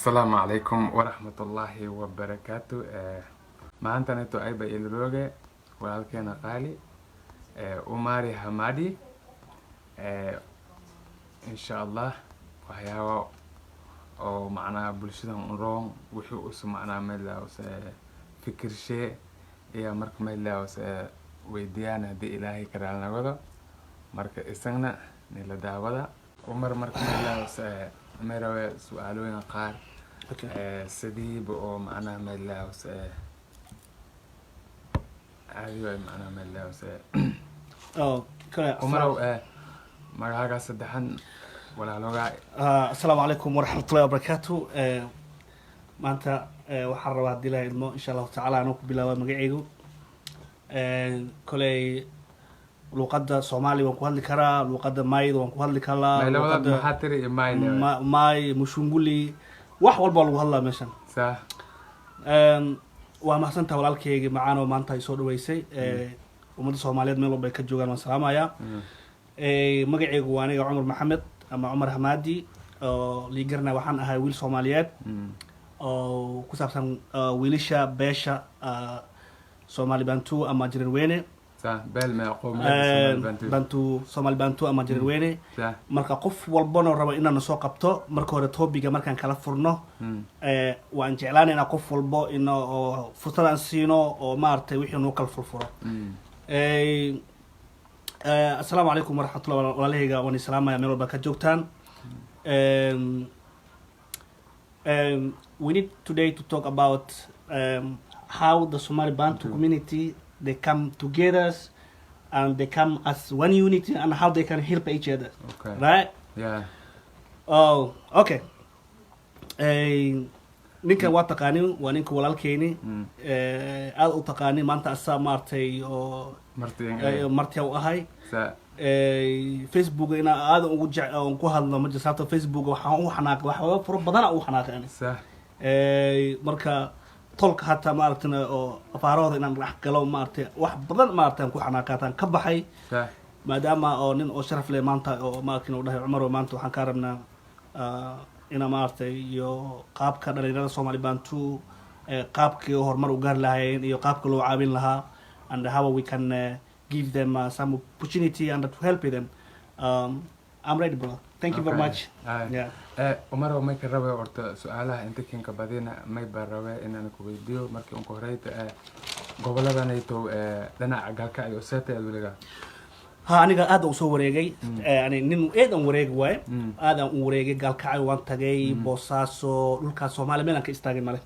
السلام عليكم ورحمة الله وبركاته. ما أنت نتو أي بإلروجة ولكن قالي أماري حمادي إن شاء الله وحياه أو معنا بلشدهم نروم وحو أسو معنا ملا وس فكر شيء يا مرك ملا وس ويديانا دي إلهي كرالنا وذا مرك إستغنا نلا داوذا مرك ملا وس ميرا سؤالوين قار سديب أو معنا ملا وس أيوة معنا ملا وس عمر مرة صدحن ولا لغة. السلام عليكم ورحمة الله وبركاته. ما أنت وحرر هذه له إن شاء الله تعالى نوك بلا مجيء كلي لقد صومالي ونقول لك كرا لقد مايد ونقول لك كلا لقد محاتري ماي مشونقولي وحول بالو هلا مثلا صح. وما حسنت ولا الكي معانا وما أنت يسود ويسي ومن الصوماليات ملوا بيكجوجان والسلام عليكم. مجيء وأنا عمر محمد أما عمر حمادي اللي قرنا وحن هاي ويل صوماليات كسبنا ويلشة باشا صومالي بانتو أما جريرويني صح بال ما يقوم بانتو صومالي بانتو أما جريرويني مركا قف والبنا ربا إننا نسوق قبته مركا رتوبي جا مركا كالفورنو وأن جعلاني أنا قف والبو إنه فترة سينو وما أرتي وحي نوكل فرفورة. السلام عليكم ورحمة الله وبركاته وأنا سلام يا ميرو بكجوكتان. We need today to talk about how the Somali Bantu community they come together and they come as one unity and how they can help each other. Okay. Right? Yeah. Oh, okay. ninkan waa taqaanin waa ninka walaalkeeni aad u taqaanin maanta asaa maartay oo marti u ahay Facebook ina aad ugu jecel ku hadlo ma jirto Facebook waxaan u xanaaq wax furo badan u xanaaqeen marka tolka hatta maartana oo afaarooda inaan wax galo maartay wax badan maartaan ku xanaaqataan ka baxay maadaama oo nin oo sharaf leh maanta oo maarkin u dhahay Umar maanta waxaan ka rabnaa ina maartay iyo qaabka dhalinyarada Somali Bantu qaabkii horumar u gaar lahaayeen iyo qaabka loo caawin lahaa and how we can give them some opportunity and to help them. I'm ready, bro. Thank you very much. Yeah. Umar oo markii rabay orta su'aalaha inta kinka badina may barawe inaan ku weydiyo markii uu horeyta goboladanaito dhinaca galka iyo seeta waliga aniga aad u soo wareegay nin eedan wareeg waay aadan u wareegay galkacay waan tagay Boosaaso dhulka Soomaaliya meelan ka istaagay male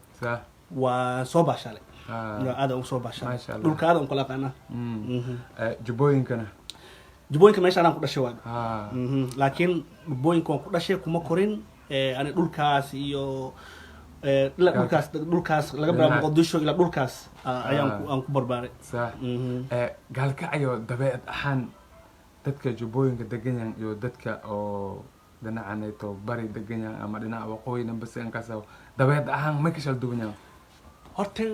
waa soo baashalay aad u soo baashalay dhulka aad u kala qana jubooyinka meesha aan ku dhashay waan laakiin jubooyinka ku dhashay kuma korin ani dhulkaas iyo dhulkaas laga bilaabo Muqdisho ila dhulkaas ayaan ku barbaaray galkacayo dabeed ahaan dadka jubooyinka degan iyo dadka oo dhinacaneeto bari degan ama dhinaca waqooyiga bas in ka soo dabeed ahaan ma ka shal duwanyaa horta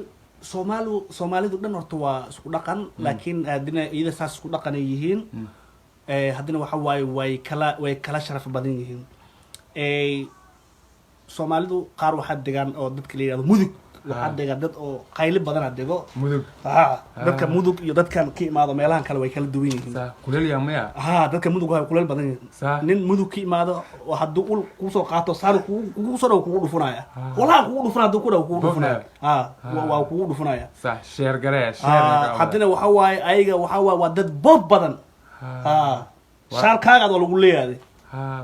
Soomaalidu dhan horta waa isku dhaqan laakiin hadina iyada saas isku dhaqan yihiin hadina waxa way kala sharaf badan yihiin Soomaalidu qaar waxa degan oo dadka leeyahay mudug waxa degan dad oo qayli badan adego mudug dadka mudug iyo dadkan ka imaado meelahan kale way kala duwan yihiin kuleel yamaya dadka mudug waa kuleel badan yihiin nin mudug ka imaado haduu ul ku soo qaato saar kugu soo dhaw kugu dhufunaya walaal kugu dhufunaya ku dhaw kugu dhufunaya waa kugu dhufunaya sax sheer garee hadina waxa waay ayaga waxa waa dad bob badan shaalkaaga oo lagu leeyahay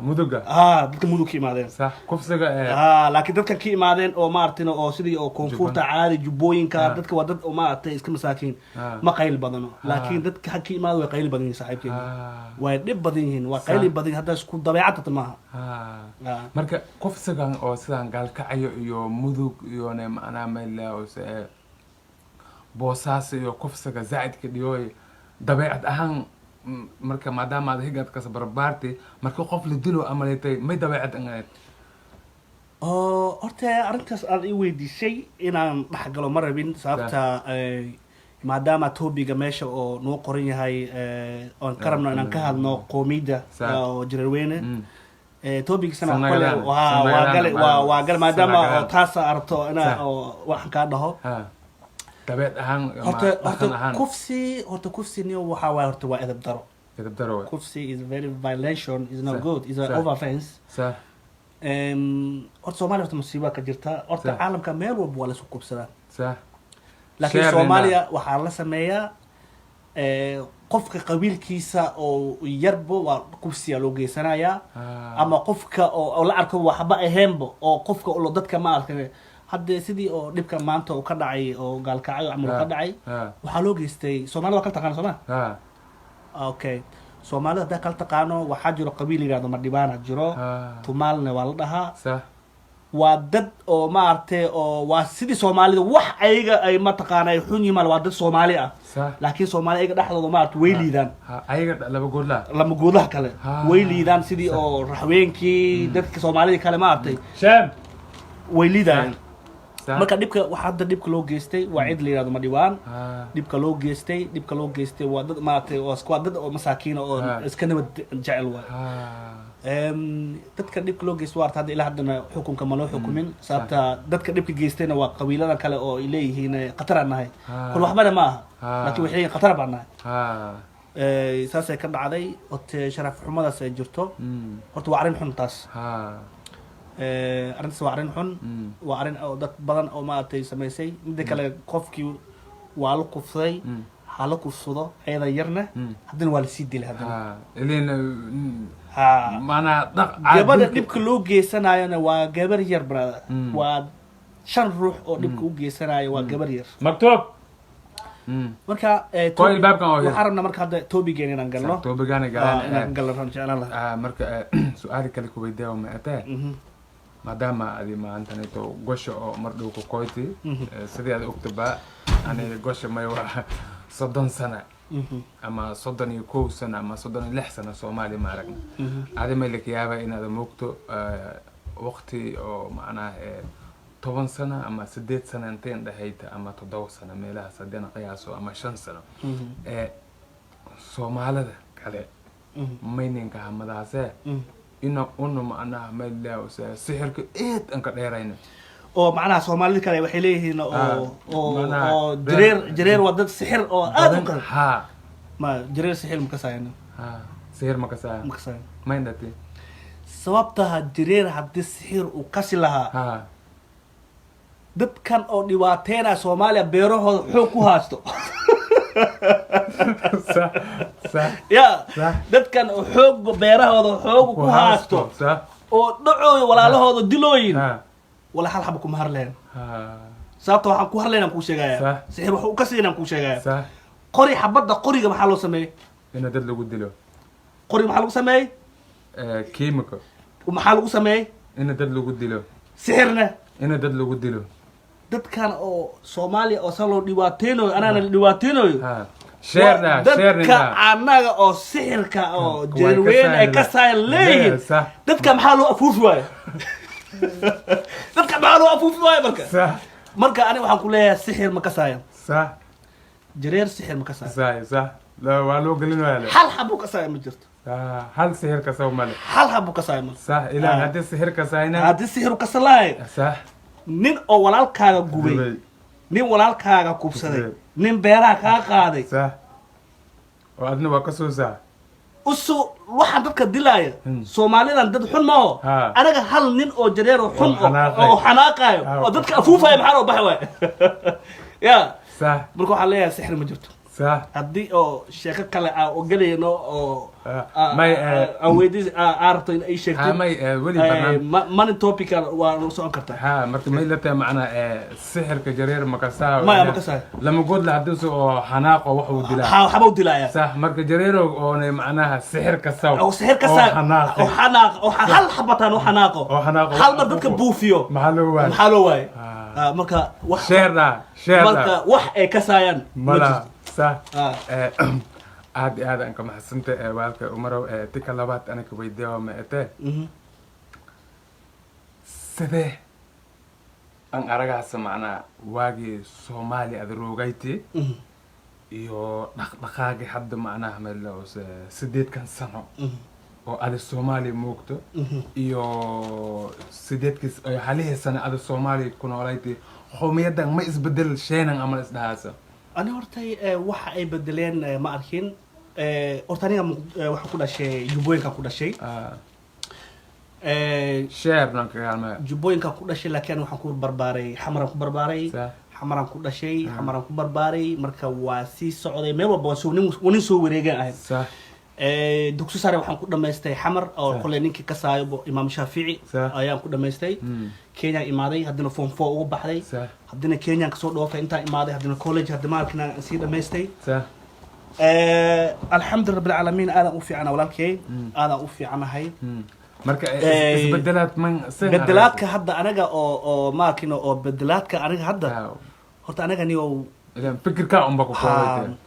muduga dadka mudug ka imaadeen sax kufsiga laakiin dadka ka imaadeen oo maartino oo sidii oo koonfurta caadi jubooyinka dadka waa dad oo maartay iska masaakiin ma qayl badano laakiin dadka ka imaado way qayl badan yihiin saaxiibkeen way dhib badan yihiin waa qayl badan hadda isku dabeecad maaha marka kufsigan oo sidaan galkacayo iyo mudug iyo macnaa meel oo Boosaaso iyo kufsiga zaidka dhiyooy dabeecad ahaan marka maadaama aad higad ka barbaartay marka qof la dilo ama leetay may dabeecad angaad horta arintaas aad i weydiisay inaan dhaxgalo ma rabin sababta maadaama topiga meesha oo noo qoran yahay oon ka rabno inaan ka hadno qoomiyadda oo Jaraweene topic sana kale waa gal maadaama oo taas aragto ina oo waxaan ka dhaho dabeed ahaan horta kufsi niyo waxa waa horta waa edeb daro kufsi is very violation is not good is an over offense horta Soomaaliya horta musiibo ka jirta horta caalamka meel walba waa la isku kubsadaan laakiin Soomaaliya waxaa la sameeyaa qofka qabiilkiisa oo yarbo waa kufsiya loo geysanayaa ama qofka oo la arko waxba ahaynba oo qofka oo dadka ma arkay hadda sidii oo dhibka maanta oo ka dhacay oo gaalkacay amal ka dhacay waxa loo geystay Soomaalida kala taqaan Soomaaliya okay Soomaalida da kala taqaano waxa jiro qabiil yiraahdo ma dhibaana jiro Tumaalna waa la dhahaa waa dad oo ma artay oo waa sidii Soomaalida wax ayaga ay ma taqaanay xun yimaal waa dad Soomaali ah laakiin Soomaali ayaga dhaxdooda ma artay way liidaan ayaga lama goodlaha kale way liidaan sidii oo raxweenkii dadka Soomaalida kale ma artay way liidaan marka dhibka waxa hadda dhibka loo geystay waa cid la yiraahdo ma dhibaan dhibka loo geystay waa dad ma artay oo isku dad oo masaakiin oo iska nabad jecel waa dadka dhibka loo geystay waa hadda ilaa hadana xukunka ma loo xukumin sababta dadka dhibka geystayna waa qabiilada kale oo ay leeyihiin qatar nahay kul waxba ma aha laakiin waxay qatar baan nahay saasay ka dhacday oo sharaf xumadaas ay jirto horta waa arin xun taas arintaas waa arin xun waa arin oo dad badan oo maartay sameysay mid kale qofkii waa la kufsaday hala kufsado ayada yarna hadana waa la sii dilay hadana ilina mana gabadha dhibka loo geysanaayana waa gabar yar brother waa 5 ruux oo dhibka u geysanaaya waa gabar yar maktub marka qoyl baabkan oo waxaan rabnaa marka hadda topigan inaan galno inaan galno ranjana marka su'aal kale ku weydiiyo ma ata maadaama adi maantaneeto gosho oo mar dhow ku qoyti sidii aad ogtaba aniga gosho may waa 30 sano ama 31 sano ama 36 sano Soomaali ma aragna adi ma lakiyaaba inaad moogto waqti oo macnaha 10 sano ama 8 sano inteen dhahayta ama 7 sano meelaha sadena qiyaaso ama 5 sano Soomaalida kale mayninka hamadaase ina macnaha meelaha sixirka eed an ka dheerayna oo macnaha Soomaalida kale waxay leeyihiin oo jireer wadad sixir oo aad u qad ma jireer sixir ma ka saayno sixir ma ka saayno ma indhati sababta jireer hadii sixir uu kasi lahaa dadkan oo dhibaateena Soomaaliya beerahooda xoog ku haasto ya dadkan oo xoog beerahooda xoog ku haasto oo dhacooy walaalahooda dilooyin wala hal xabo kuma harleen sababta waxaan ku harleen ku sheegaya sixir wuxuu ka siinaan ku sheegaya qori xabada qoriga maxaa loo sameeyay in dad lagu dilo qori maxaa lagu sameeyay kiimiko maxaa lagu sameeyay in dad lagu dilo sixirna in dad lagu dilo dadkan oo Soomaaliya oo soo dhibaateeno anaana dhibaateeno sheerna dadka anaga oo sixirka oo jirween ay ka saayleen dadka maxaa loo afuuf waay dadka maxaa loo afuuf waay marka ani waxaan ku leeyahay sixir ma ka saayan jireer sixir ma ka saayan la waa loo galin waale hal xabo ka saayan ma jirto hal sixir ka soo male hal xabo ka saayan ilaa hadii sixir ka saayna hadii sixir ka salaay nin oo walaalkaaga gubay nin walaalkaaga kubsaday nin beeraha ka qaaday oo adna waa ka soo saa usu waxa dadka dilaya Soomaalidan dad xun ma oo anaga hal nin oo jareer oo xun oo xanaaqayo oo dadka afuufay maxaa loo baxay ya marka waxa leeyahay sixir ma jirto haddii oo sheeko kale oo galayno oo may aweydiis aarto in ay sheegto may wali barnaamij man topical waa loo soo kartaa marka may la taa macna sixirka jareer ma ka saa ma ka saa lama god la hadii soo xanaaqo wax uu dilaa waxa uu dilaa صح marka jareer oo macnaha sixir ka saa oo sixir ka saa oo xanaaqo hal xabatan oo xanaaqo hal mar dadka buufiyo maxaa loo waay marka wax sheerna marka wax ay ka saayaan صح عاد أنك محسنت والك عمره تكلمت أنا كويديو ما أتى سده أن أرجع سمعنا واجي سومالي أدروجيتي يو دقاقي حد معنا عمل سديت كان سنة oo ada Soomaaliya moogto iyo sideedkis ay halihii sano ada Soomaaliya ku noolayd qowmiyadan ma isbedel sheenan ama isdhaasa ani hortay waxa ay bedeleen ma arkin horta aniga waxa ku dhashay jubbooyinka ku dhashay sheernan ka galma jubbooyinka ku dhashay laakiin waxaan ku barbaaray xamaran ku barbaaray xamaran ku dhashay xamaran ku barbaaray marka waa sii socday meel walba nin soo wareegan ahayd dugsi sare waxaan ku dhamaystay xamar oo qolay ninkii ka saayo imaam Shaafici ayaan ku dhamaystay Kenya imaaday hadana form 4 ugu baxday hadana Kenya ka soo dhoofay inta imaaday hadana college hadana markina sii dhamaystay alxamdu rabbil alamin aad u fiicana walaalkay aad u fiicanahay marka isbedelaad man bedelaadka hadda anaga oo markina oo bedelaadka aniga hadda horta anaga niyo idan fikirka umba ku qoytay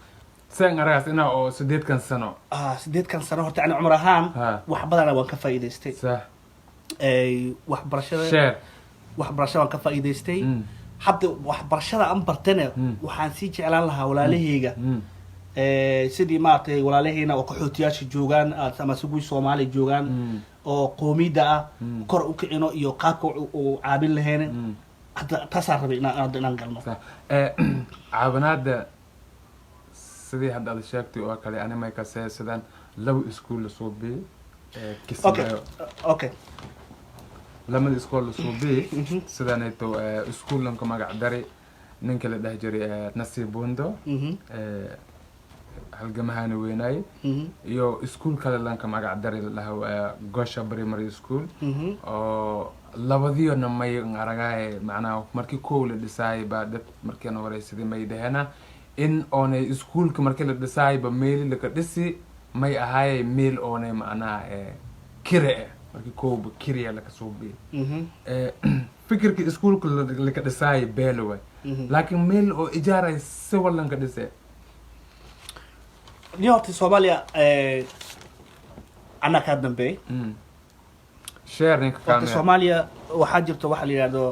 سان أراس إنه أو سديت كان سنة. سديت كان سنة هرت أنا عمره هام. وحبنا وان كفاية ديستي. صح. وحبرشة. شير. وحبرشة وان كفاية ديستي. حتى وحبرشة أم برتنا وحنسيج على الله ولا لهيجا. سيدي مارتي ولا لهينا وكحوتياش جوجان أما سوي صومالي جوجان. أو قومي دا. كر إنه يقاكو وعابين لهنا. حتى تصرف إن أردنا نقلنا. صح. عابناد sidii hadda aad sheegtay oo kale anima ka saaysan laba iskuul la soo bixi kismaayo okay lama iskuul la soo bixi sidaanayto iskuulan ka magac daray ninka la dhahay jiray Nasiib Bundo halgamahana weynay iyo iskuul kale lan ka magac daray lahaa Gosha Primary School oo labadiina may aragay macnaa markii koow la dhisay ba dad markii aan wareysaday may dhahana in oonay iskuulka markii la dhisay ba meel la ka dhisi may ahay meel oonay macnaa kire markii koob kiriya la ka soo bi fikirka iskuulka la ka dhisay beelwa laakiin meel oo ijaaray si wallan ka dhisay niyoti Soomaaliya ana ka dambe sharing ka Soomaaliya waxa jirto waxa la yiraahdo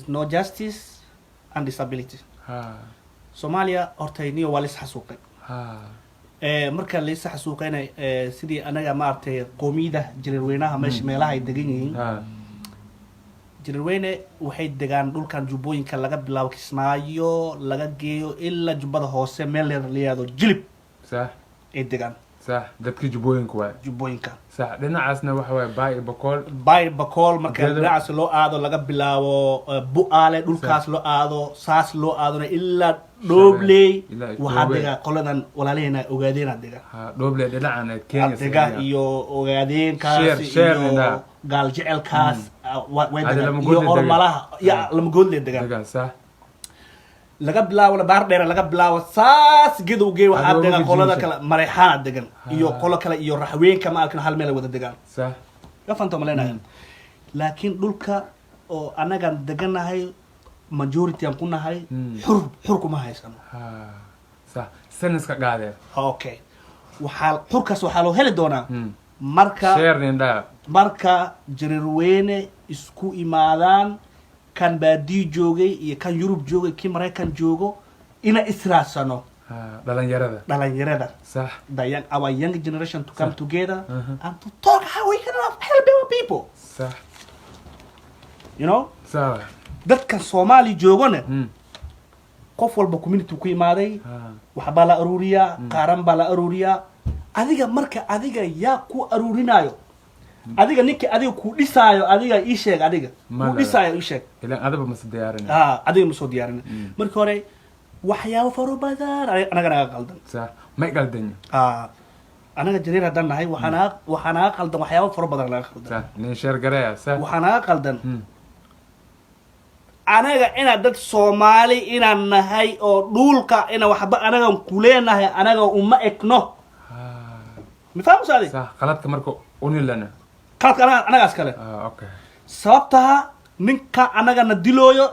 no justice and disability Soomaaliya hortay niyo waa lis xasuuqay marka la is xasuuqayna sidii anaga maartay qoomiyada jirirweynaha meelaha ay degan yihiin jirirweyne waxay degaan dhulkan jubbooyinka laga bilaabo Kismaayo laga geeyo ilaa jubbada hoose meel la yiraahdo Jilib sax ay degaan sax dadkii jubbooyinka waa jubbooyinka sax dhinacaasna waxa way Baay Bakool marka dhinacaas loo aado laga bilaabo Bu'aale dhulkaas loo aado saas loo aadona ilaa Doobley waxa degaa qoladan walaalahayna ogaadeen degaa Doobley dhinacan Kenya degaa iyo ogaadeen kaas iyo gaal jecelkaas iyo ormalaha ya lama goodle degaa sax laga bilaabo la baar dheer laga bilaabo saas gidowgay waxa degan qolada kale Mareexaan degan iyo qolo kale iyo raxweenka ma arkana hal meel wada degan sax ka fanto maleenahay laakiin dhulka oo anaga deganahay majority aan ku nahay xur kuma haysano sax sanaska qaadeen okay waxa xurkaas waxa loo heli doonaa marka jirirweyne isku imaadaan kan baadi joogay iyo kan Yurub joogay ki Mareykan joogo ina israasano dhalinyarada صح the our young generation to come together and to talk how we can help our people صح you know صح dadka Soomaali joogona qof walba community ku imaaday waxba la aruuriya qaran baa la aruuriya adiga marka adiga yaa ku aruurinayo adiga ninka adiga ku dhisaayo adiga ii sheeg adiga ku dhisaayo ii sheeg ilaa adaba ma soo diyaarin adiga ma soo diyaarin marka hore waxyaabo faro badan anaga naga qaldan sax ma qaldan anaga jareer hadan nahay waxana qaldan waxyaabo faro badan naga qaldan sax nin sheer gareeya sax waxana qaldan anaga ina dad Soomaali ina nahay oo dhulka ina waxba anaga ku leenahay anaga uma ekno ma fahmo saadi sax qaladka marka unilana anaga askale okay sababta ninka anaga na dilooyo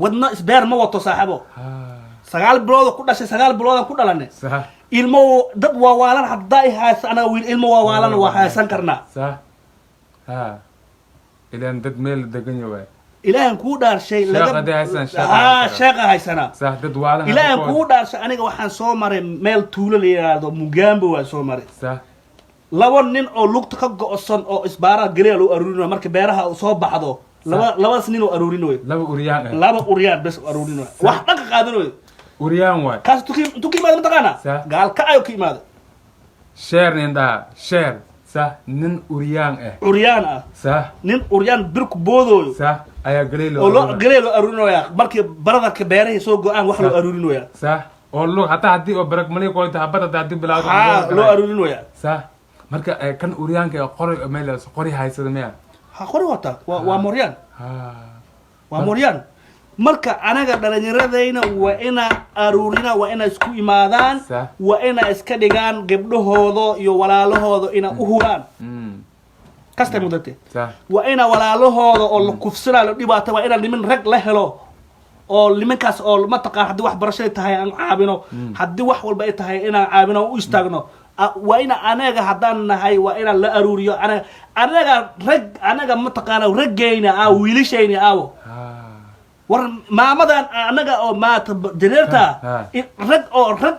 wadna isbeer ma wato saaxibo 9 bilood ku dhashay 9 bilood ku dhalanay sax ilmo dad waawalan hadda ay haysan anaga wiil ilmo waawalan waa haysan karnaa sax ilaan dad meel degan yahay ilaahan ku dhaarshay laga sheeqa haysana sax dad waalan ilaahan ku dhaarshay aniga waxaan soo maray meel tuulo la yiraahdo Mugambo waa soo maray sax laba nin oo lugta ka go'san oo isbaara galay loo aruurinayo marka beeraha soo baxdo laba nin oo aruurinayo laba uryaan bas aruurinayo wax dhaqa qaadanayo uryaan waay kaas tuki maad mataqaana gaal ka ayo ka imaado sheer ninda sheer sa nin uryaan sa nin uryaan bir ku boodooyo sa ayaa galay loo aruurinayo markii baradarka beeraha soo go'aan wax loo aruurinayo sa oo loo hataa hadii oo barag malay qoolta habada hadii bilaawdo loo aruurinayo sa marka kan uryaanka qori meel qori haysada miya qori wata waa moryaan waa moryaan marka anaga dhalinyaradayna waa ina aruurina waa ina isku imaadaan waa ina iska dhigaan gabdhahooda iyo walaalahooda ina u huraan kasta mudate waa ina walaalahooda oo la kufsanayo dhibaato waa ina niman rag la helo oo limankaas oo ma taqaan haddii wax barashay tahay aan caabino haddii wax walba ay tahay inaan caabino u istaagno waa ina anaga haddaan nahay waa inaan la aruuriyo anaga ma taqaana raggayna wiilashayna aawo war maamadan anaga oo maata jareerta rag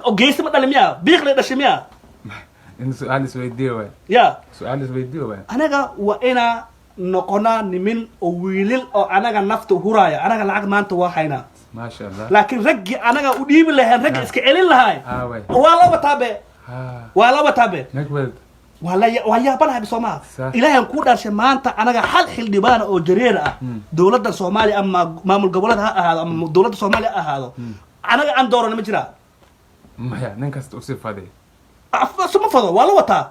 oo geysta ma dhalin miya biiqlay dhashay miya in su'aal isweydiiyo waay su'aal isweydiiyo waay anaga waa ina noqonaa nimin oo wiilil oo anaga nafta huraaya anaga lacag maanta waa haynaa maasha Allah laakiin raggii anaga u dhiibi lahayn ragga iska celin lahaay waa laba taabe waa yaabanahay Soomaaliya ilaahay ku dhashay maanta anaga hal xildhibaan oo jareer ah dawladda Soomaaliya ama maamul goboleed ha ahaado ama dawladda Soomaaliya ahaado anaga aan doorana ma jira maya nin kasta u sifaday suma fado waa la wataa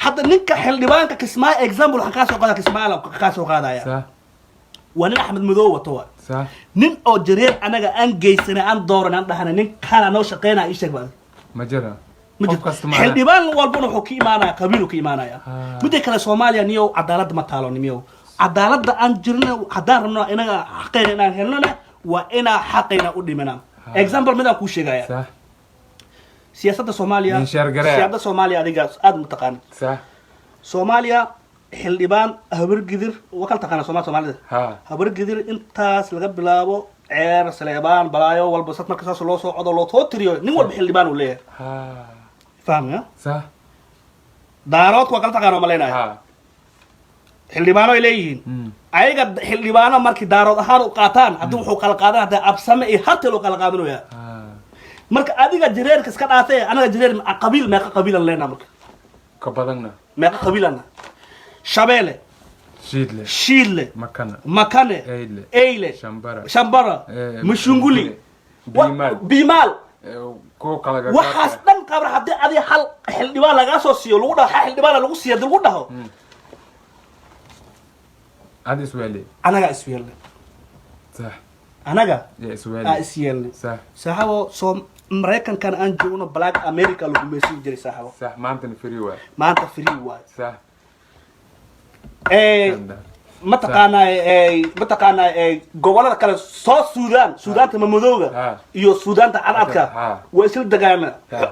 hadda ninka xildhibaanka Kismaayo example waxa ka soo qaada Kismaayo ka soo qaadaya waa nin Axmed Madow wato nin oo jareer anaga aan geysana aan doorana aan dhahana nin kana noo shaqeynaa ii sheeg baa ma jira xildhibaan walbana wuxuu ka imaanaya qabiil ka imaanaya midda kale Soomaaliya niyo cadaalad ma taalo niyo cadaalada aan jirno hadaan rabno inaga xaqeena inaan helnona waa ina xaqeena u dhimana example midaan ku sheegaya siyaasadda Soomaaliya adiga aad mutaqaan Soomaaliya xildhibaan habar gidir wakal taqaan Soomaalida habar gidir intaas laga bilaabo ceer Saleebaan balaayo walba sad marka saas loo soo codo loo soo tiriyo nin walba xildhibaan uu leeyahay فاهمة؟ صح دارات وقلت قانون ملينا حلبانو إليهن أيها حلبانو مركي دارات هارو قاتان هدو حقل قادان هذا أبسمة هاتلو قال قادنو يا مرك أديك جرير كسكت آته أنا جرير قبيل ما قبيل لنا مرك كبدنا ما قبيلنا شبيلة شيلة مكانة إيلة شمبرة مشونغولي بيمال waxaas dhan qabra hadii adi hal xildhibaan laga soo siiyo lagu dhaho xildhibaan lagu siiyo lagu dhaho anaga isweele صح anaga isweele صح saxabo soo Mareykan kan aan joogno Black America lagu meeshin jiray saxabo صح maanta free waay صح mataqaana gobolada kale soo Suudaanta mamadowga iyo Suudaanta cadadka way isla dagaalna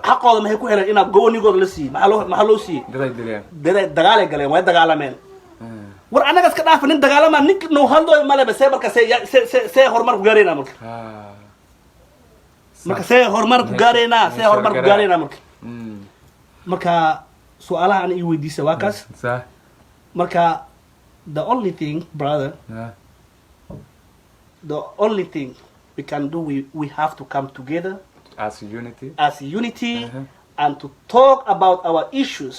xaqooda maxay ku heleen inaad gobolnigooda la sii maxaa loo sii dagaalay galeen way dagaalameen war anaga iska dhaaf nin dagaalama nin noo hando male ba marka see horumar ku gaarayna marka see horumar ku gaarayna marka su'aalaha aan ii weydiisay waa kaas marka the only thing, brother, the only thing we can do, we have to come together as unity and to talk about our issues.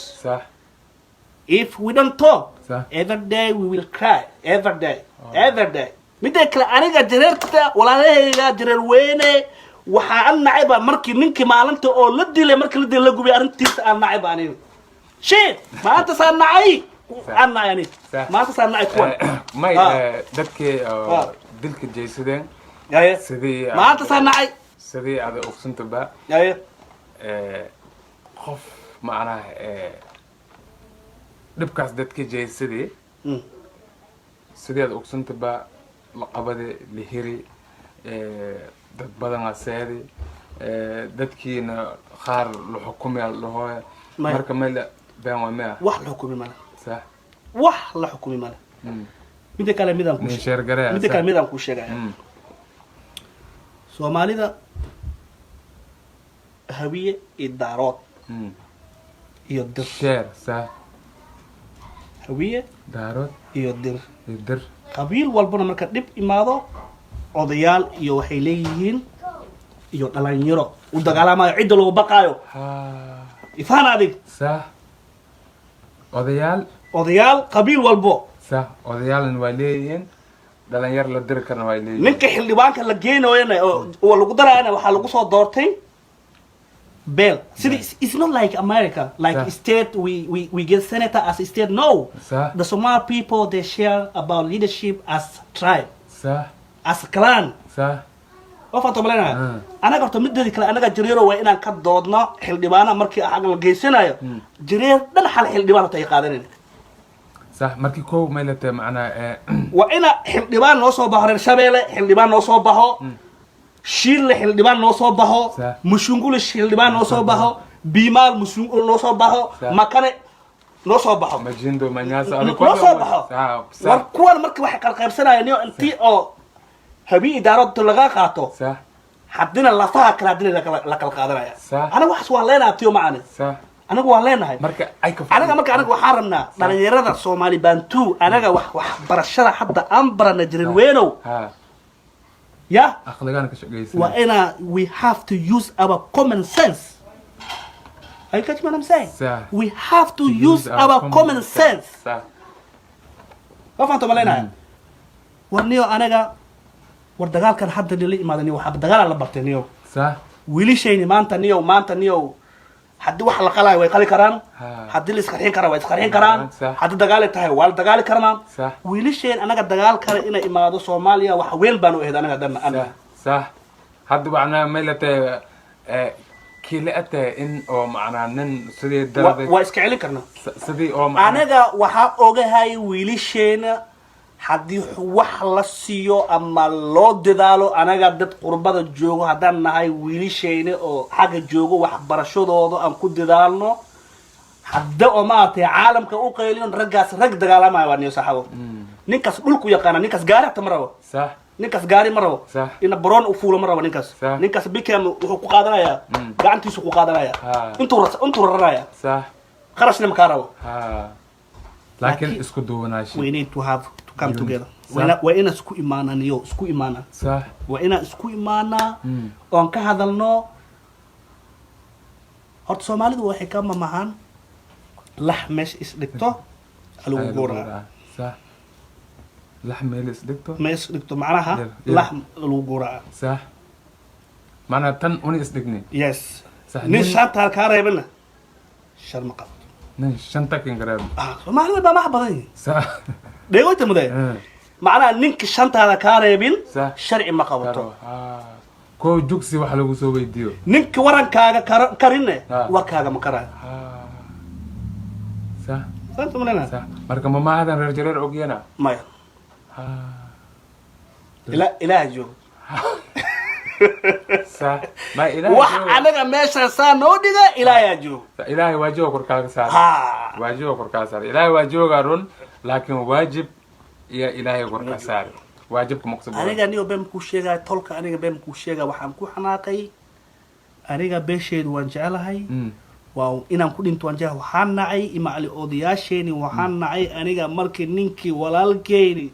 If we don't talk, every day we will cry. Every day. Midda kale aniga jareerta walaalahayga jareer weyne waxa aan nacayba markii ninkii maalinta oo la dilay markii la dilay la gubay arintiisa aan nacayba aniga shit maanta saan nacay أنا يعني ما تصنع إخوان ما دتك دلك جيسدين سدي ما تصنع سدي هذا أقسم تبع خوف معنا دبكاس دتك جيسدي سدي هذا أقسم تبع لقبض لهيري دت بدنا سادي دتكين خار الحكومة اللي هو مركب ملا بين وما واحد الحكومة ملا صح wax la xukumi male midda kale midaan ku sheegaya Soomaalida hawiye iyo daarood iyo dir sheer صح hawiye daarood iyo dir iyo dir qabiil walbana marka dhib imaado odayaal iyo waxay leeyihiin iyo dhalinyaro u dagaalamayo cidda lagu baqaayo ifaan adig صح odayaal qabiil walbo صح odayaalna waa leeyihiin dhalinyar la diri karna waa leeyihiin ninka xildhibaanka la geenayana oo lagu daraayana waxaa lagu soo doortay bell it's not like America like state we get senator as a state no the Somali people they share about leadership as tribe as clan وفانتو بلينا أنا قلت مدة كلا أنا قلت جريرو وين أنا كدودنا حل ديوانا مركي أحق الجيسنا جرير ده حل ديوانا تيقادني صح مركي كو ميلته معنا وإنا حل ديوان نوصل بحر الشبيلة حل ديوان نوصل بحه شيل حل ديوان نوصل بحه مشونقول حل ديوان نوصل بحه بيمال مشونقول نوصل بحه مكان نوصل بحه مجندو منياسة نوصل بحه وكون مركي واحد قال سنة يعني أنتي أو هبي إدارات تلقى قاتو صح حدنا لفها كلا حدنا لك القادرة صح أنا واحد سؤالين أبتيو معنا صح أنا قوالين هاي مركا أيكف أنا وحارمنا أنا يرد الصومالي بانتو أنا وح برشلة حتى أمبر نجري وينو يا أخلاقنا كشقيس وأنا we have to use our common sense are you catching what I'm saying we have to use our common sense صح وفانتو مالينا ورنيو أنا wardagaalkan hadda dhili imaadani waxa dagaal la bartaniyo صح wiilishayni maanta niyo hadii wax la qalay way qali karaan hadii la isqarxin kara way isqarxin karaan hadii dagaal tahay waa la dagaali karnaa wiilishayn anaga dagaal kale ina imaado Soomaaliya wax weyn baan u eedaa anaga dan ana صح hadda waxna meelata kiilata in oo macnaa nin sidii darada waa iska celin karnaa sidii oo anaga waxa ogahay wiilishayna haddii wax la siiyo ama loo dadaalo anaga dad qurbada joogo haddaan nahay wiilishayna oo xagga joogo waxbarashadooda aan ku dadaalno hadda oo maartay caalamka u qaylin raggaas rag dagaalamaya waa niyo saxabo ninkaas dhulku yaqaana ninkaas gaari ta marawo صح ninkaas gaari marawo ina baroon u fuulo marawo ninkaas bikam wuxuu ku qaadanaya gacantiisu ku qaadanaya intuu raraya صح qarashna ma kaarawo laakiin isku duwanaashi we need to have come together وإنا اسكو إيمانا نيو اسكو إيمانا صح وإنا اسكو إيمانا وانك هذا النوع هاد سومالي دو وحي كاما معان لحمش إسلكتو الوغورا صح لحم إسلكتو ما إسلكتو معناها لحم الوغورا صح معناها تن وني إسلكني يس صح نين شانتا الكاريبنا شرمقا نين شانتا كنقرب سومالي با محبضين صح ديقويت مدى معناها نينك شانتا الكاريبين شرعي ما قبطو كو جوكسي waxa lagu soo weydiyo ninka warankaaga karine warkaaga ma karaa صح santu malena صح marka ma maadan reer jareer ogiyana maya ila joog صح ما إله wax anaga meesha saa noo dhiga ilaahay joog ilaahay waajibo korkaaga saar waajibo korkaaga saar ilaahay waajibo gaarun laakiin waajib iyo ilaahay korkaaga saar waajibka maqsad aniga niyo been ku sheegay tolka aniga been ku sheegay waxaan ku xanaaqay aniga beesheedu waan jecelahay waa inaan ku dhinto waan jecelahay waxaan nacay imaali odayaasheeni waxaan nacay aniga markii ninkii walaalkeeni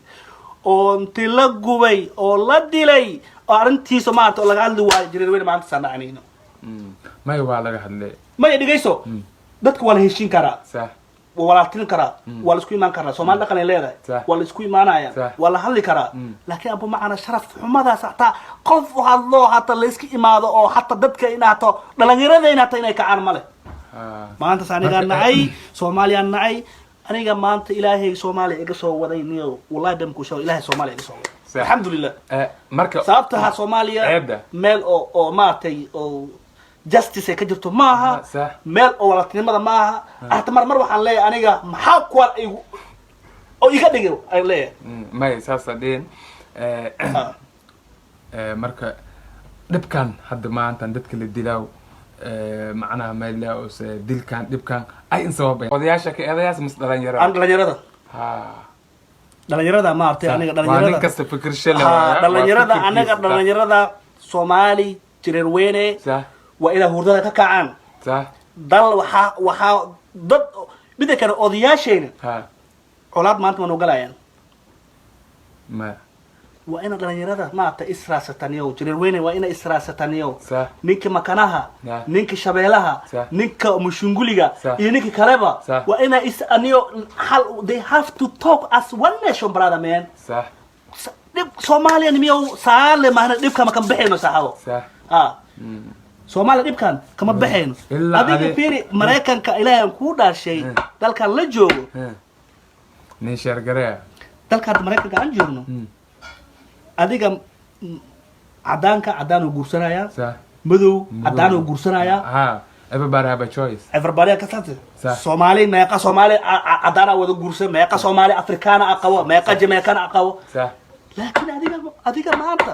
oo intii la gubay oo la dilay oo arintiisa maanta laga hadli waa jiray weyn maanta sanacnayno may waa laga hadlay may dhigayso dadku wala heshiin karaa صح wala tin karaa wala isku iimaan karaa Soomaali dhaqan ay leedahay wala isku iimaanaya wala hadli karaa laakiin abu macana sharaf xumadaas hatta qof hadlo hatta la iska imaado oo hatta dadka inaato dhalinyarada inaato inay ka aan male maanta saaniga nacay Soomaaliya nacay aniga maanta ilaahay Soomaaliya iga soo waday niyo wallahi baan ku soo ilaahay Soomaaliya iga soo waday alxamdulillah marka sababta Soomaaliya meel oo maatay oo justice ka jirto maaha meel oo walatinimada maaha ahta mar waxaan leeyahay aniga maxaa ku war oo iga dhigo ay leeyahay may saasadeen marka dibkan hadda maanta dadka la dilaaw macnaha meel oo dilkan dibkan ay in sababay odayaasha ka eedayaas dhalinyarada dhalinyarada maartay aniga dhalinyarada waa kasta fikir shale dhalinyarada aniga dhalinyarada Soomaali jireer weyne waa ila hurdada ka kacaan صح dal waxa dad midda kale odayaashayna ها colaad maanta waan ogolayaan ما waa ina dhalinyarada maaragtay israasataniyo jireer weyne waa ina israasataniyo صح ninka makanaha Yeah. ninka shabeelaha Sah. ninka mushunguliga Sah. iyo ninka kaleba Sah. waa ina is aniyo hal they have to talk as one nation brother man صح dib Soomaaliya miyo saale maana dhibka ma kan bixino saxabo صح Soomaaliya dhibkan kama bixino Ilaa adiga adi- fiiri Mareykanka ilaahay ku dhaashay dalkan la joogo نشر قرية dalka Mareykanka aan joogno adiga cadaanka cadaan uu guursanaya صح madow cadaan uu guursanaya ها everybody have a choice everybody ka taate Sah. Soomaali meeqa Soomaali cadaan wada guursan meeqa Soomaali Afrikaana aqabo meeqa Jamaican aqabo صح laakiin adiga maanta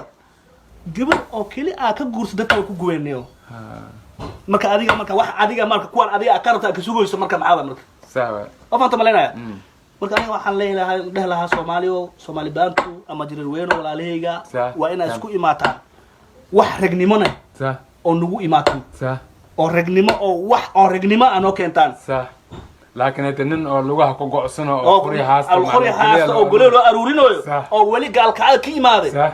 gabar oo kali ka guursan dadka ku guweenayo ها marka adiga kuwan adiga ka rabta ka sugayso marka maxaa marka صح oo faanta maleynaya marka aniga waxaan leeyahay dhahay lahaa Soomaaliyo Soomaali baantu ama jireer weyn oo walaalahayga Sah. waa inay isku imaataan wax ragnimona صح oo nagu imaataan صح oo ragnimo oo wax oo ragnimo aan oo keentaan صح لكن انت نن او لغه ku gocsano oo oo qori haasta qori haasta oo golay loo aruurinayo Sah. oo wali gaalkacad ka imaaday صح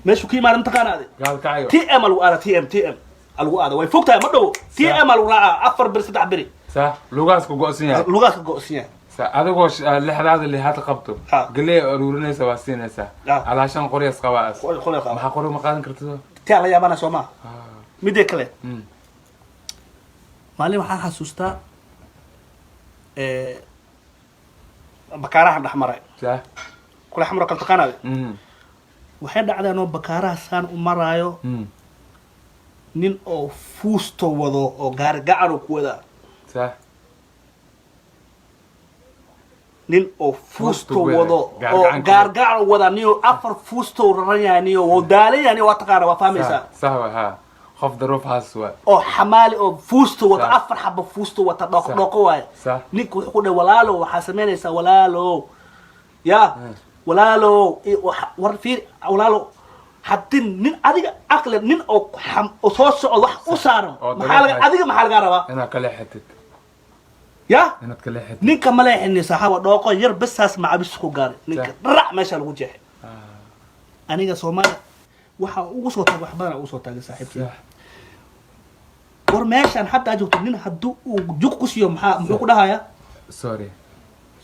meeshu ka imaaday taqaanaade قال كايو TM lagu aada TM lagu aada way fogtahay ma dhawo TM lagu raaca 4 bir 3 biri صح لغاس ku go'san lugaas ka go'siya صح adigoo lixdaad li hada qabto Ha. galay aruurinaysa waa siinaysa Ha. alaashan qoriyaas qabaas qolay qaba maxaa qori ma qaadan kartid taa la yaabana Soomaa midee kale mm maalin waxaan xasuustaa bakaaraha dhaxmaray صح kula xamro kala taqaanaade mm waxay dhacdeen oo bakaaraha saan u maraayo nin oo fuusto wado oo gaari gacan ku wada صح nin oo fuusto Fuusto wada, wado gaar oo gacan ku gaar wada. gacan wada niyo afar fuusto raran niyo oo daalayani waa taqaana waa fahmaysaa صح صح ها خوف ظروف هاسوا oo xamaali oo fuusto wada Sax. afar xabo fuusto wata Sax. dhaqo waaye صح ninku wuxuu ku dhahay walaalo waxaa samaynaysaa walaalo ya walaalo war fiir walaalo haddii nin adiga aqli nin oo soo socdo wax u saaran Oo maxaa laga dabeecad. adiga maxaa laga rabaa انا كلا حتت ya انا كلا حتت ninka ma leexinay saxaaba dhooqo yar basaas macabis ku gaaray ninka dharac meesha lagu jeexay aniga Soomaali waxa ugu soo taag wax badan ugu soo taagay saaxiibkii صح war meeshan hadda joogto nin hadduu uu jug ku siiyo muxuu ku dhahayaa سوري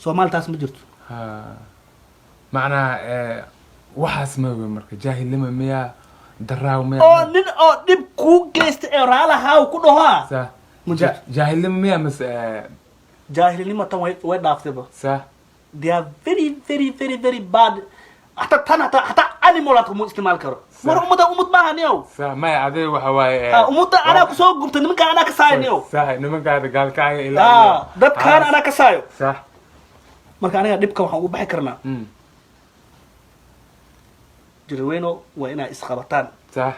Soomaali taas ma jirto ها معناها waxaas ma weyn marka jaahilnimo miya daraaw miya oo nin oo dhib ku geystay ee raalaha uu ku dhahaa صح ma jirto jaahilnimo miya mas jaahilnimo tan way dhaaftayba صح they are very bad حتى animal aad kuma isticmaal karo war umad maaha niyow صح ما adee waxa waaye umada anaa kusoo gubtay nimanka anaa ka saayo niyow صح nimankaada gaalkacaya ilaa dadkaan anaa ka saayo صح marka aniga dhibka waxaan ugu baxi karnaa mm jirweyno waa inaa isqabataan صح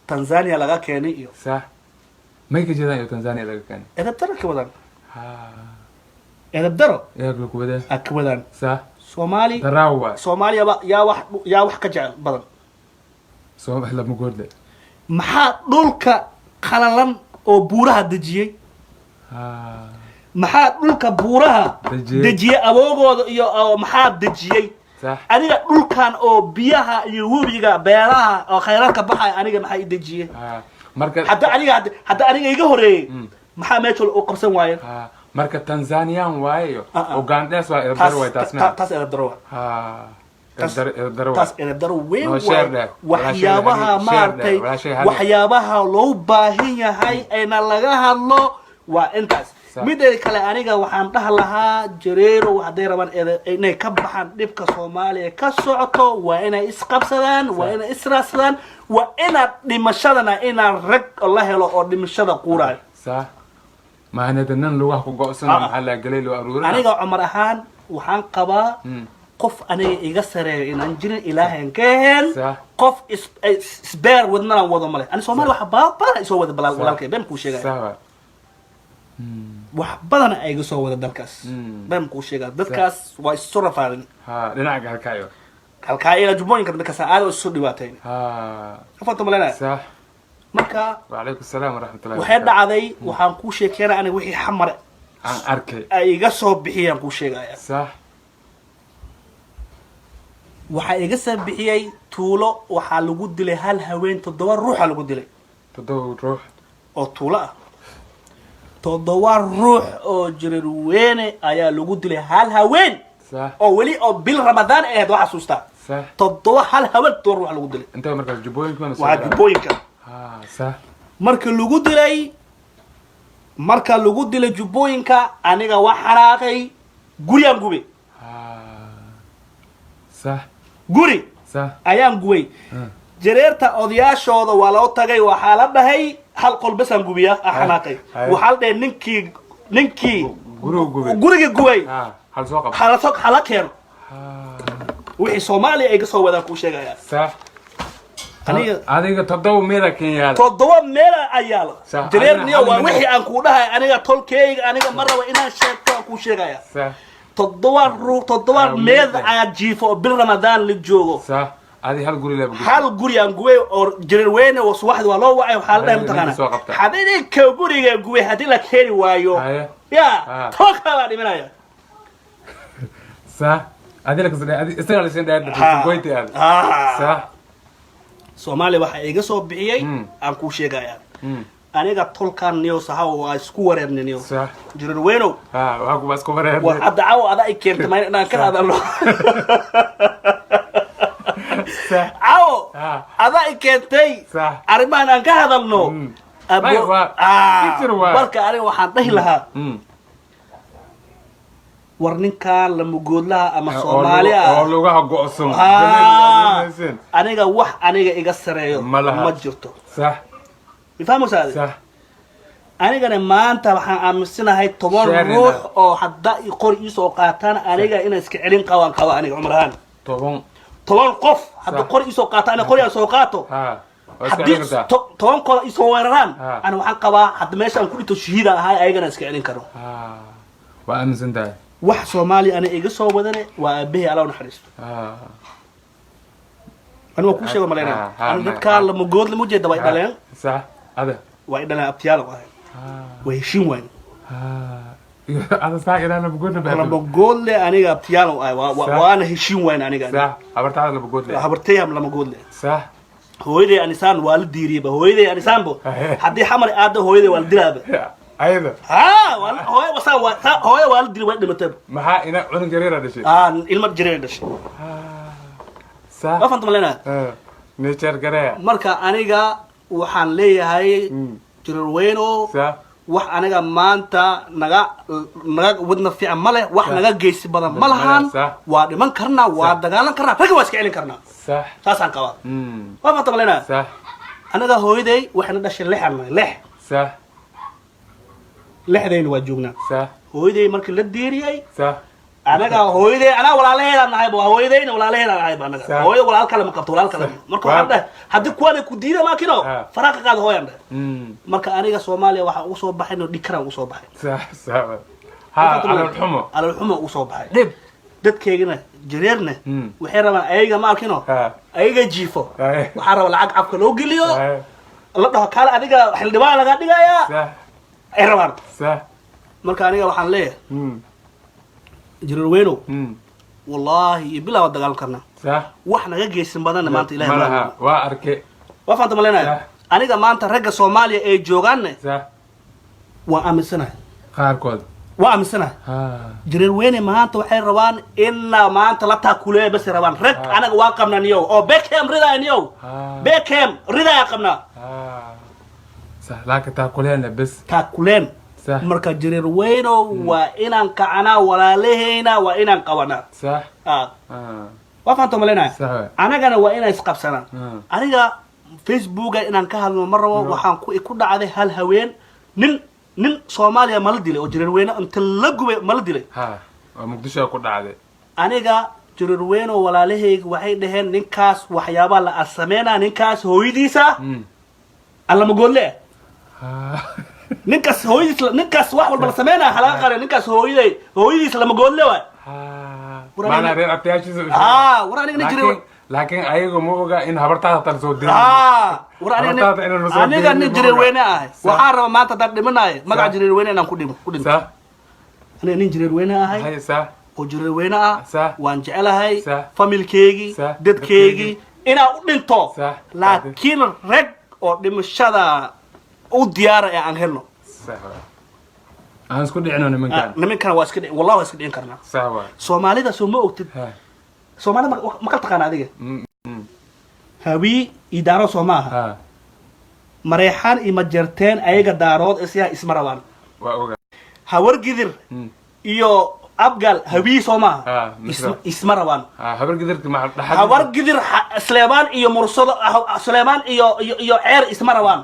Tanzania laga keenay iyo صح ما ka jeedaan iyo Tanzania laga keenay edab daro ka wadaan ha edab daro yaaglu ku wada ka wadaan صح Soomaali daraawa Soomaaliya yaa wax ka jecel badan soo bahla ma goodle maxaa dhulka qalalan oo buuraha dejiyay ha maxaa dhulka buuraha dejiyay aboogooda iyo maxaa dejiyay صح aniga dhulkan oo biyaha iyo webiga beeraha oo khayraadka baxay aniga maxaa i dejiyay ha marka hadda aniga iga horeeyay maxaa meesha oo qabsan waayeen ha marka Tanzanian waayo Ugandas waa edab daro way taas edab daro ha edab daro taas edab daro weyn No, share that. waxyaabaha Share that. maartay Wala shay hal. waxyaabaha loo baahan yahay ayna laga hadlo waa intaas midda kale aniga waxaan dhaha lahaa jareero haday rabaan inay ka baxaan dhibka Soomaaliya ka socoto waa inay isqabsadaan waa inay israasadaan waa inaad dhimashadana inaan rag la helo oo dhimashada quuray صح ما هنادنن lugaha ku go'san maxaa la galay loo aruurin aniga Umar ahaan waxaan qabaa qof aniga iga sareeyo inaan jirin ilaahay ka heen qof isbeer wadnana wado male ani Soomaali waxa baabaa isoo wada balaalkay been ku sheegay صح wax badan ay iga soo wada dalkaas been ku sheegay dadkaas waa isoo rafaarin ha dhinaca halkaayo halkaa ila jubooyinka dadka saacado isoo dhibaatay ha afato malena صح marka وعليكم السلام ورحمة الله waxay dhacday waxaan ku sheekeynaa aniga wixii xamar عن أركي ay iga soo bixiyaan ku sheegaya صح waxa iga soo bixiyay tuulo waxa lagu dilay hal haween 7 ruux lagu dilay تدور روح oo tuulo ah 7 ruux oo jireer weene ayaa lagu dilay hal haween صح oo wali oo bil ramadaan ahayd waxa xasuusta صح 7 hal haween ruux lagu dilay أنت مركز جبوين كمان waa dibooyinka صح marka lagu dilay jubbooyinka aniga wax xaraaqay guriyaan gubay صح guri صح ayaan gubay jareerta odayaashooda waa loo tagay waxaa la dhahay hal qol basaan gubiya xanaaqay waxaa la dhahay ninkii guriga gubay هل سوق hala keeno wixii Soomaaliya ay ka soo wadaan ku sheegaya صح aniga todoba meel kan yaal 7 meel ayaalo jareerniyo waa wixii aan ku dhahay aniga tolkeyga aniga mar raba inaan sheegto ku sheegaya صح 7 meel ayaa jiifo bil ramadaan la joogo صح هذه هل قولي لي hal guri aan gubay oo jireer weene oo subaxdii waa loo wacay waxa la dhahay mataqaana hadii ka guriga gubay hadii la keeni waayo ya toka la dhimanaya صح هذه لك استغل سين داير كويتي هذا صح Soomaaliya waxa iga soo bixiyay aan ku sheegaya aniga tolkan niyo saxaw waa isku wareerniniyo صح jireer weeno waa ku isku wareernay waa hadda caaw ada ay keentay ma inaan ka hadalno صح caaw ada ay keentay صح arrimahan aan ka hadalno marka aniga waxaan dhahi lahaa war ninkan lama goodlaha ama Soomaali ah oo lugaha go'san aniga wax aniga iga sareeyo ma jirto صح ifahmo saade صح anigana maanta waxaan aaminsanahay 10 ruux oo hadda qor ii soo qaataan aniga inaan iska celin qaba aniga umrahan 10 qof hadda qor ii soo qaataan qor ii soo qaato haddii 10 qof ii soo weeraraan ana waxaan qabaa hadda meeshaan ku dhito shahiida ahay ayagana iska celin karo waa aaminsantahay wax Soomaali ana iga soo wadane waa aabbahay Allah naxariisto أنا أقول شيء ما لنا أنا نتكلم لما جود لما جد وايد دلنا صح هذا وايد دلنا أبتيال وايد ويشين وين هذا صح كده أنا بقول أنا بقول له أنا أبتيال وايد وأنا هشين وين أنا قاعد صح عبرت هذا لما بقول له عبرتهم لما بقول له صح هو إذا إنسان والد ديريبه هو إذا إنسان بو حدي حمر عاده هو إذا والد درابه أيضا هو وصل هو والد دري وايد متب ما ها إنا علم جريرة ده شيء علم جريرة ده شيء صح ما فهمت ملنا نيتشر جريرة مركا أنا waxaan leeyahay jireer weeno wax aniga maanta naga wadna fiican ma leh wax naga geesi badan ma lahan waa dhiman karnaa waa dagaalan karnaa rag waa iska celin karnaa saasaan qabaa waa fanta malena aniga hooyaday waxayna dhashay lixdayna waa joognaa hooyaday markii la diiriyay anaga hooyaday ana walaalaheeda nahay hooyadayna walaalaheeda nahay anaga hooyo walaal kale ma qabto walaal kale marka waxaan hadii kuwan ku diiday maakino faraqa qaad hooyan marka aniga Soomaaliya waxa uu soo baxay inuu dhikran uu soo baxay صح على الحمى uu soo baxay dib dadkeegina jireerna waxay rabaan ayaga maakino ayaga jiifo waxa raba lacag afka loo geliyo la dhaho kale adiga xildhibaan laga dhigaya ay rabaan marka aniga waxaan leeyahay jireer weeno wallahi bilaa dagaal karna صح wax naga geesin badan maanta ilaahay waa arkay waa fanta malena aniga maanta ragga Soomaaliya ee joogaan صح waa aaminsanahay qaarkood waa aaminsanahay jireer weene maanta waxay rabaan in maanta la taakulee bas rabaan rag anaga waa qabnaniyo oo Beckham ridaaniyo Beckham ridaa qabna صح laakiin taakuleen bas taakuleen marka jireer weeno waa inaan kacana walaalahayna waa inaan qabana صح waa fanta malena anagana waa inaan isqabsana aniga Facebook inaan ka hadlo mar rabo waxaan ku dhacday hal haween nin Soomaaliya mal dilay oo jireer weeno inta la gubay mal dilay waa Muqdisho ku dhacday aniga jireer weeno walaalahayga waxay dhaheen ninkaas waxyaabo la sameeyna ninkaas hooyadiisa alla ma goole ninkaas hooyadiis ninkaas wax walba la sameeyna xalaqa qare ninkaas hooyadiis lama goole waa maana reer abtiyaashiisa wara aniga laakiin ayagu ma oga in habartaada tan soo diray aniga nin jireer weyne ahay waxaan rabaa maanta dad dhimanaayo magaca jireer weyne inaan ku dhinto aniga nin jireer weyne ahay oo jireer weyne ah waan jecelahay familkeygii dadkeygii inaan u dhinto laakiin rag oo dhimashada u diyaara ee aan helno aan isku dhicino nimankan waa iska dhicin wallahi waa iska dhicin karnaa soomaalida soo ma ogtid soomaalida ma kala taqaan adiga hawi idaaro soo maaha mareexaan iyo majarteen ayaga daarood isyaa isma rabaan hawar gidir iyo abgal hawi soo maaha isma rabaan hawar gidir sleebaan iyo mursado sleebaan iyo ceer isma rabaan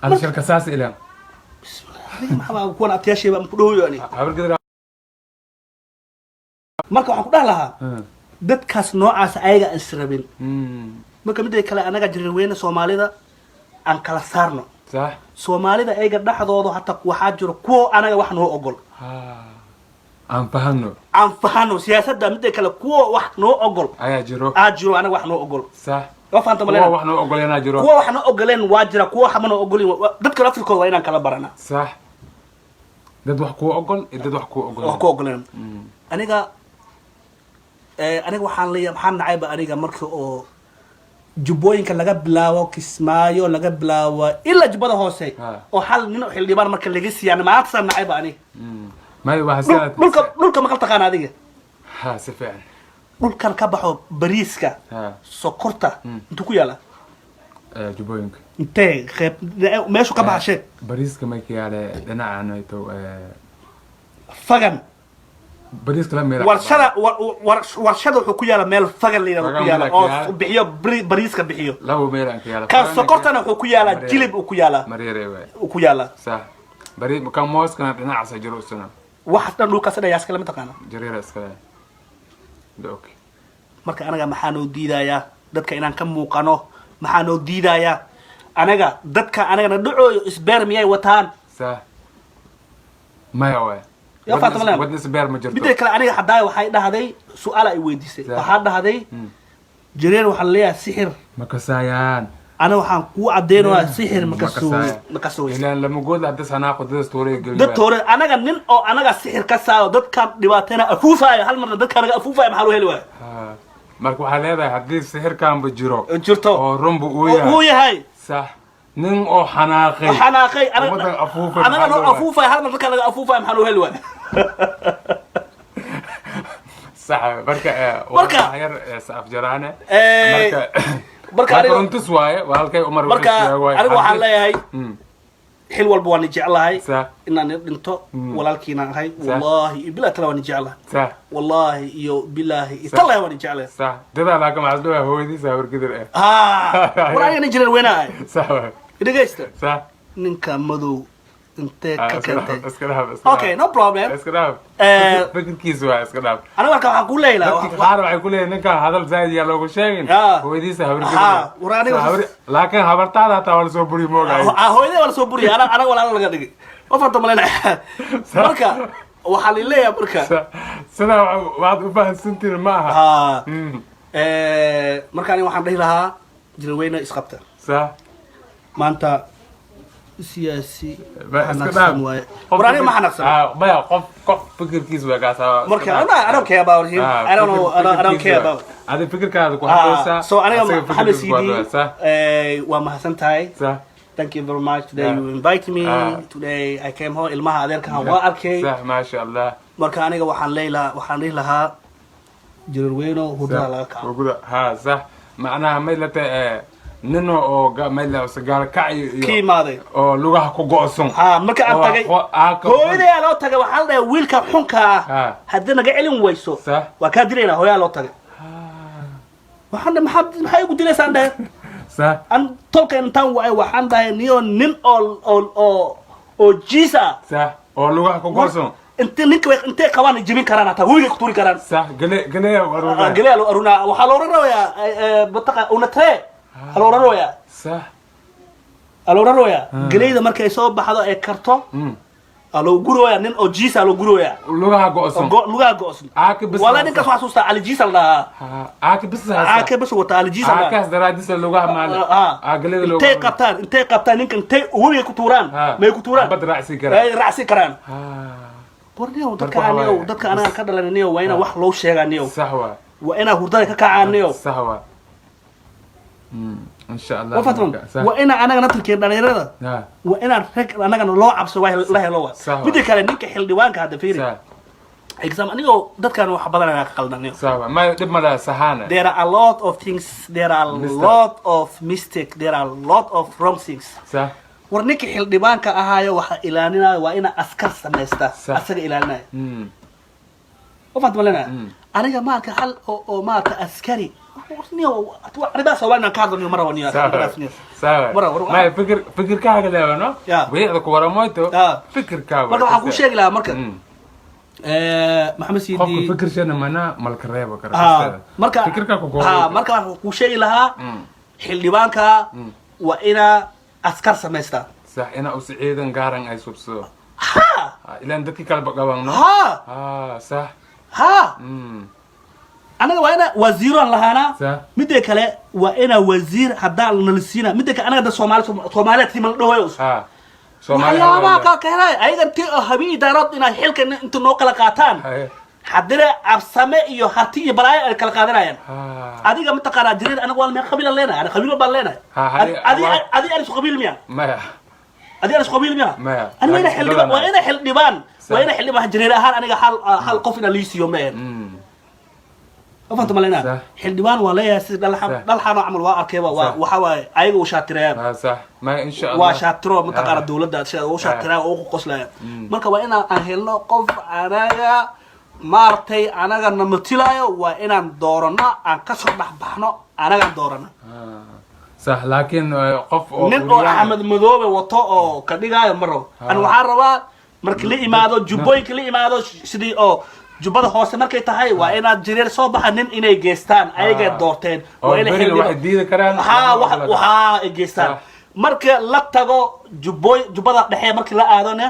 ana shirka saas ilaan maxaa kuwan atyaasheeba ku dhawayo ani marka waxaan ku dhaha lahaa dadkaas noocaas ayaga aan israbin marka midda kale anaga jireer weyne soomaalida aan kala saarno soomaalida ayaga dhaxdooda hataa waxaa jiro kuwo anaga wax noo ogol aan fahano siyaasadda midda kale kuwo wax noo ogol ayaa jiro anaga wax noo ogol وفهمت ملينا وحنا أقولنا جرو وحنا أقولين واجرا كوا حمنا أقولين دتك الأفريقيا وين كلا برنا صح دد وحكوا أقول دد وحكوا أقولين أنا وحنا لي محن عيب أنا مركو جبوين كان لقى بلاوا كسمايو لقى بلاوا إلا جبنا هوسي وحال نينو حل ديبان مركو لقيس يعني ما أتصل عيب أنا ما يبغى حسنا نلك ما قلت أنا هذه ها سفعل dhulkan ka baxo bariiska sokorta intuu ku yaala jubooyinka intee qeyb meeshu ka baxashay bariiska ma ka yaala dhinacaan ayto fagan bariiska la meel warshada wuxuu ku yaala meel fagan leeyahay ku yaala oo bixiyo bariiska bixiyo labo meel aan ka yaala ka sokortana wuxuu ku yaala jilib uu ku yaala mareere way uu ku yaala sax bari ka mooskana dhinacaas jiro usana wax dhan dhulkaas dhayaa iska lama taqaana jareera iska okay marka anaga maxaa noo diidayaa dadka inaan ka muuqano maxaa noo diidayaa anaga dadka anagana dhacooyo isbeer miyay wataan صح maya waay wadna isbeer ma jirto midda kale aniga xadaa waxay dhahday su'aal ay weydiisay waxaa dhahday jireer waxa leeyahay sixir ma kasaayaan ana waxaan ku cadeynayaa sixir ma kasoo ilaan lama good hadda sanaa qodada story geliyo dad toore anaga nin oo anaga sixir ka saayo dadkan dhibaatayna afuufaayo hal mar dadka anaga afuufaayo maxaa loo heli waay marka waxaa leedahay haddii sixirkan ba jirto oo runbu uu yahay sax nin oo xanaaqay anaga noo afuufaayo hal mar dadka anaga afuufaayo maxaa loo heli waay صح بركة وهير سقف جرانة بركة runtus waaye walaalkay Umar marka anigu waxaan leeyahay xil walba waan jecelahay inaan dhinto walaalkiina ahay wallahi billahi tala waan jecelahay صح wallahi iyo billahi tala waan jecelahay صح dada la kama asdo hooyadiisa warkidir warayna jireer weenaay صح idagaysta صح ninka madow انت كنت اسكراف اوكي نو بروبلم اسكراف فكر كيس waa اسكراف انا marka waxaan ku leeyahay qaar waxay ku leeyahay ninka hadal zaid ya loogu sheegin hooyadiisa habarkiisa laakiin habartaada taa wala soo buri moogay hooyada wala soo buri ana walaalo laga dhigay wafarta malena marka waxa la leeyahay marka sida waad u fahansantiin ma aha marka ani waxaan dhihi lahaa jirweyna isqabta صح maanta سياسي اسكدام وراني ما حنقص ما قف فكر كيس وقاسا مركا انا care about him I don't care about هذا فكر كذا كو حسا so انا محمد سيدي ومحسنتاي صح thank you very much today you invite me today I came home ilmaha adeerka waa arkay صح ما شاء الله marka aniga waxaan leeyahay lahaa jirweyno hudaa laga kaco hudaa ha صح macnaha maylata nino oo gamayla sagaal kacay kiimaaday oo lugaha ku go'san marka aan tagay hooyaday loo tagay waxa la dhahay wiilka xunka ah hadda naga celin wayso waa ka direena hooyaday loo tagay waxaan maxay ugu dilaysan dhahay صح an tolka intaan waxaan dhahay niyo nin oo jiisa صح oo lugaha ku go'san inta qabaan jibin karaan hata wiilka ku turi karaan صح gale aruna waxa loo rarayaa bataqa una tee alooraroya صح alooraroya galeyda markay soo baxdo ee karto لو جرويا نين أو جيسا لو جرويا لغة قوسم لغة قوسم بس ولا نين كسر حسوستا على جيسا لا بس بس وتا على جيسا لا كاس دراديس اللغة مال انت قبطان انت وين كتوران ما كتوران بد رأسي كران رأسي كران برنيو دتك أنا كدلنيو وين wax loo sheeganiyo صحوا وأنا هرداي كعانيو صحوا إن شاء الله وفترة وأنا نترك الدنيا وأنا أنا كان الله عبس واه الله الله بدي كان نيك حل ديوان كهذا فيري exam أنيو دت كانوا حبضنا خلدنيو صحوا ما دب ملا سهانة there are a lot of things there are a lot of mistake there are a lot of wrong things صح ورنيك حل ديوان كأهاي وح إلاننا وأنا أسكر سمستا أسكر إلاننا وفترة لنا أنا جماعة كحل أو ما كأسكري نيو أنا بس أولنا كاردوني مرة ونيو مرة ما فكر كهذا لا أنا ويا كورا مويتو فكر كهذا مرة حكوا شيء لا مرة محمد سيدي فكر شيء أنا ملك الريبة كرا مرة فكر كهذا مرة حكوا شيء لها حل بانكا وإنا أسكر سمستا صح أنا أسعيد قارن أي سبسو إلى عندك كلب قوانو صح أنا وأنا وزير لهنا مدة كله وأنا وزير هذا نلسينا مدة أنا ده سومالي تيمال دويوس سومالي يا ما كهراء أيضا تي هبي دارات إن حلك أنت نوكل قاتان حدنا أبسمة يو هاتي بلاي الكلقادنا يعني هذه كم تقارا جرير أنا قال ما قبيلة لنا أنا قبيلة بالنا هذه أنا قبيلة ميا ما هذه أنا قبيلة ميا أنا وين حل ديبان وين حل ديبان جرير أنا حال قفنا ليس يومين أفهم تمالنا حل ديوان ولا يصير دلحنا عمل واقع وحواي أيوة وشاترين صح ما إن شاء الله وشاترو متقارب الدولة ده شيء وشاترين وقصلا مركب وأنا أهلنا قف أنا مارتي أنا كنا متلايا وأنا دورنا أن كسر بحنا أنا كنا دورنا صح لكن قف نبغى أحمد مذوب وطاء كديجا مرة أنا وحاربا مركلي إمادو جبوي كلي إمادو سدي جبهة hoose markay tahay waa inaad jireer soo baxanin inay geestaan ayaga doorteen waa inay xildiga karaan waxa ay geestaan marka la tago jubada dhexe markii la aadana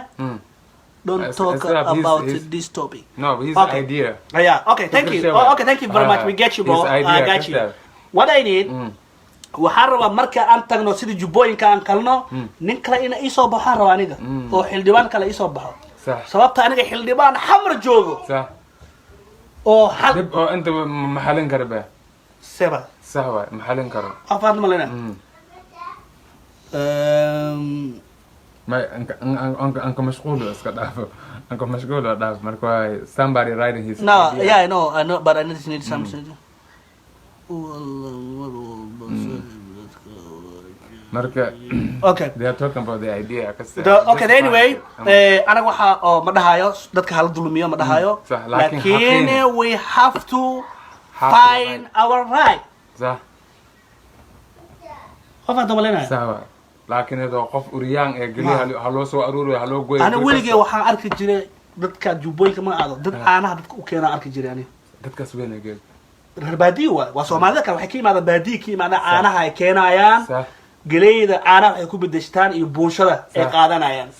don't talk about this topic no his idea yeah okay thank you okay thank you very much we get you bro I got you what I need waxaan rabaa marka aan tagno sidii jubooyinka aan kalno nin kale ina ii soo baxaan rabaa aniga oo xildhibaan kale ii soo baxo sababta aniga xildhibaan xamar joogo oo hal oo inta maxalin karba seba sahwa maxalin karo afad malena ما أنك مشغول أسكت أنك مشغول أداف مركوا somebody writing his no yeah I know but I need something مركا okay they are talking about the idea okay anyway أنا waxa oo ma dhahayo dadka hal dulmiyo ma dhahayo laakiin we have to find our right صح qofka dabalena sawa laakiin hada qof uriyaan ee galiya haloo soo aruuriyo haloo gooyo ana weligay waxaan arki jiray dadka jubooyinka ma aado dad caanaha dadka u keenaa arki jiray ani dadkaas weynagee reer baadiyo waa Soomaalida kale waxay ka yimaadaan baadiyo ka yimaadaan caanaha ay keenayaan galeeyda caanaha ay ku bedeshtaan iyo buunshada ay qaadanayaan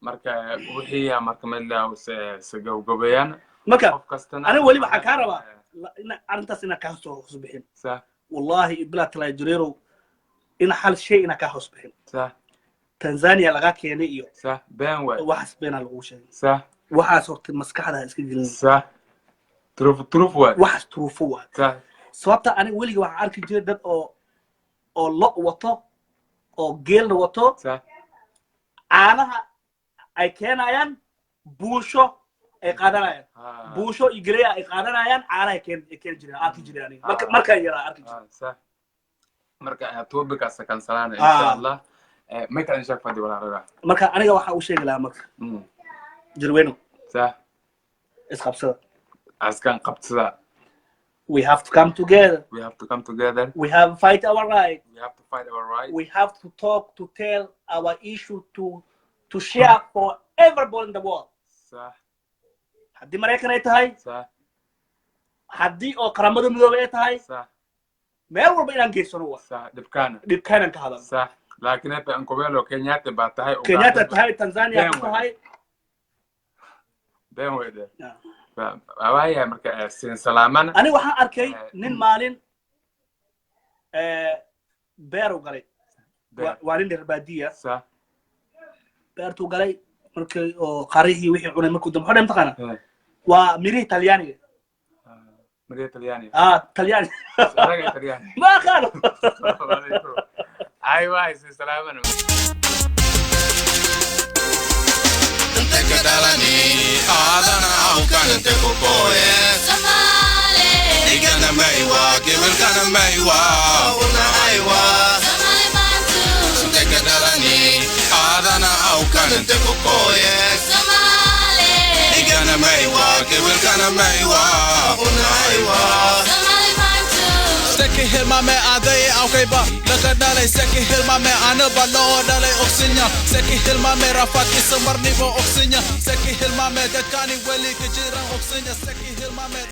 marka wixii marka meel se gowgobayaan marka ana wali waxaan ka rabaa arintaas ina ka soo xusbixin صح wallahi ibla tala jireero إن حال شيء إنك هوسبين صح تنزانيا لقاك يعني إيو صح بين واحد وحس بين الوشين صح وحس وقت المسكحة هذا إسكجلين صح تروف واحد وحس تروفو واحد صح سوابتا أنا ولي وعارك جدا أو لا وطا أو جيل وطا صح أنا أي كان أيان بوشو إقادنا بوشو إجريا إقادنا أيان أنا كان جري أركي جري يعني مركا يرى أركي جري صح مركا توبك أسكن سلامة إن شاء الله ما كان يشاك فدي ولا رجع مركا أنا جوا حوشي لا مركا جروينو صح إسقابسا أسكن قبضة we have to come together we have to come together we have to fight our right we have to fight our right we have to talk to tell our issue to share for everybody in the world صح haddii Mareykan ay tahay صح haddii oo qaramada midoobay ay tahay صح meel walba inaan geysano waa صح dhibkaan ka hadal صح laakiin hadda aan kubeelo Kenyatta baa tahay Kenyatta tahay Tanzania tahay been weyde waayahay marka siin salaaman ani waxaan arkay nin maalin beer u galay waa nin reer baadiya beertuu galay markay oo qarihii wixii cunay markuu dambe xodhay mataqaana waa mirihii talyaaniga mirihii talyaaniga talyaani anaga talyaani ma aqaano ay waay siin salaaman Tekadalani adana au kana tekopoe Somali Igana maiwa gibilkana maiwa una aiwa Somali bantu Tekadalani adana au kana tekopoe Somali Igana maiwa gibilkana maiwa una aiwa Somali bantu Seki hilma me adai au kaiba Laka dalai seki hilma me anaba loo dalai oksinya Seki hilma me rafati samarni bo oksinya Seki hilma me dakani weli kejiran oksinya Seki hilma me